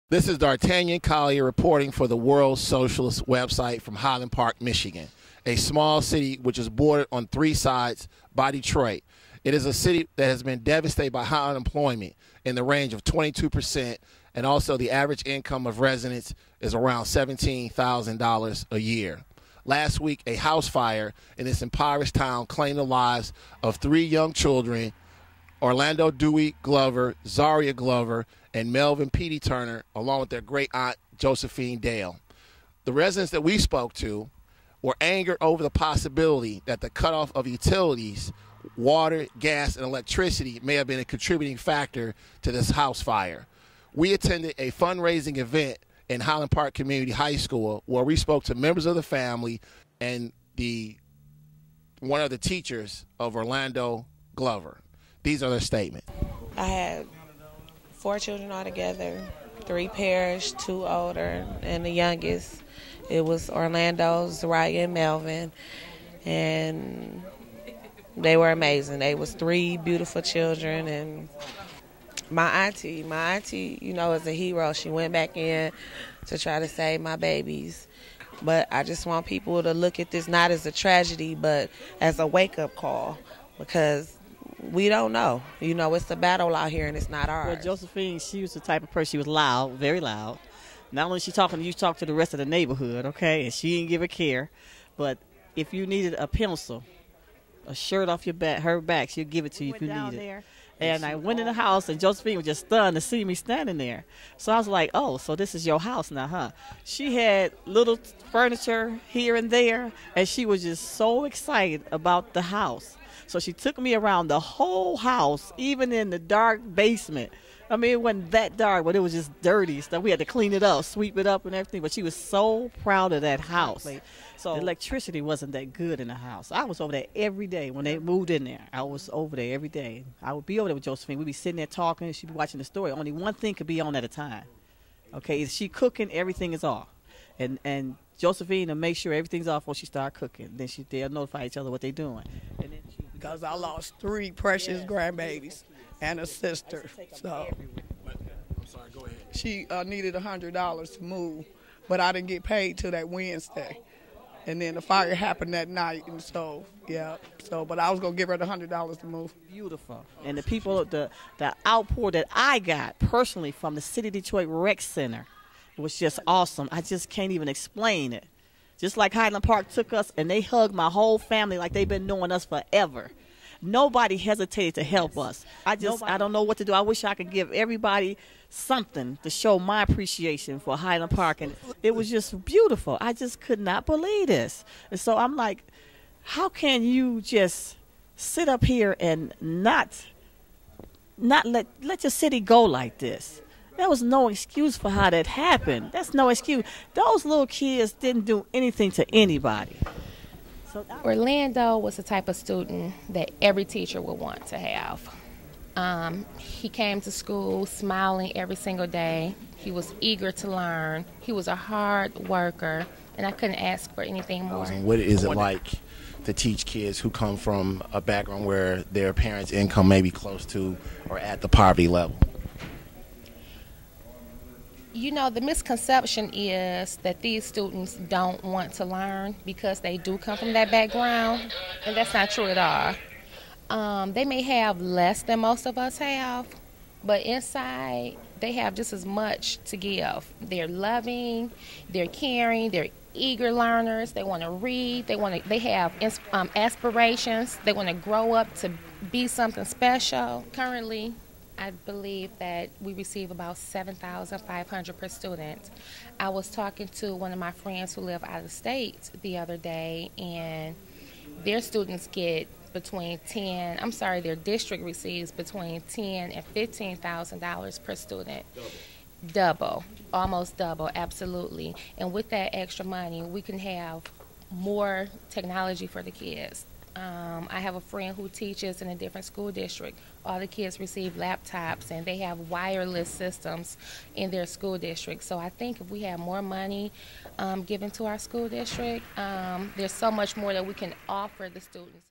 This is D'Artagnan Collier reporting for the World Socialist Web Site from Highland Park, Michigan, a small city which is bordered on three sides by Detroit. It is a city that has been devastated by high unemployment in the range of 22%, and also the average income of residents is around $17,000 a year. Last week, a house fire in this impoverished town claimed the lives of three young children, Orlando Dewey Glover, Zaria Glover, and Melvin Petey Turner, along with their great aunt, Josephine Dale. The residents that we spoke to were angered over the possibility that the cutoff of utilities, water, gas, and electricity may have been a contributing factor to this house fire. We attended a fundraising event in Highland Park Community High School where we spoke to members of the family and one of the teachers of Orlando Glover. These are their statements. I had 4 children altogether, 3 perished, 2 older, and the youngest. It was Orlando, Zaria, and Melvin, and they were amazing. They was 3 beautiful children, and my auntie, you know, is a hero. She went back in to try to save my babies. But I just want people to look at this not as a tragedy, but as a wake-up call, because we don't know. You know, it's a battle out here, and it's not ours. Well, Josephine, she was the type of person, she was loud, very loud. Not only she talking to you, talk to the rest of the neighborhood, okay? And she didn't give a care. But if you needed a pencil, a shirt off your back, her back, she'll give it to you if you need it. And I went in the house, and Josephine was just stunned to see me standing there. So I was like, oh, so this is your house now, huh? She had little furniture here and there, and she was just so excited about the house. So she took me around the whole house, even in the dark basement. I mean, it wasn't that dark, but it was just dirty stuff. We had to clean it up, sweep it up and everything. But she was so proud of that house. So the electricity wasn't that good in the house. I was over there every day when they moved in there. I was over there every day. I would be over there with Josephine. We'd be sitting there talking. She'd be watching the story. Only one thing could be on at a time. Okay, if she cooking, everything is off. And Josephine will make sure everything's off when she start cooking. Then they'll notify each other what they're doing. And then because I lost 3 precious grandbabies and a sister. So I'm sorry, go ahead. she needed $100 to move, but I didn't get paid till that Wednesday. And then the fire happened that night, and so, yeah. But I was going to give her the $100 to move. Beautiful. And the people, the outpour that I got personally from the City of Detroit Rec Center, it was just awesome. I just can't even explain it. Just like Highland Park took us, and they hugged my whole family like they've been knowing us forever. Nobody hesitated to help us. I don't know what to do. I wish I could give everybody something to show my appreciation for Highland Park, and it was just beautiful. I just could not believe this. And so I'm like, how can you just sit up here and not let your city go like this? There was no excuse for how that happened. That's no excuse. Those little kids didn't do anything to anybody. Orlando was the type of student that every teacher would want to have. He came to school smiling every single day. He was eager to learn. He was a hard worker, and I couldn't ask for anything more. What is it like to teach kids who come from a background where their parents' income may be close to or at the poverty level? You know, the misconception is that these students don't want to learn because they do come from that background, and that's not true at all. They may have less than most of us have, but inside they have just as much to give. They're loving, they're caring, they're eager learners. They want to read. They have aspirations. They want to grow up to be something special. Currently, I believe that we receive about $7,500 per student. I was talking to one of my friends who live out of state the other day, and their students get their district receives between $10,000 and $15,000 per student. Double, almost double, absolutely. And with that extra money, we can have more technology for the kids. I have a friend who teaches in a different school district. All the kids receive laptops, and they have wireless systems in their school district. So I think if we have more money given to our school district, there's so much more that we can offer the students.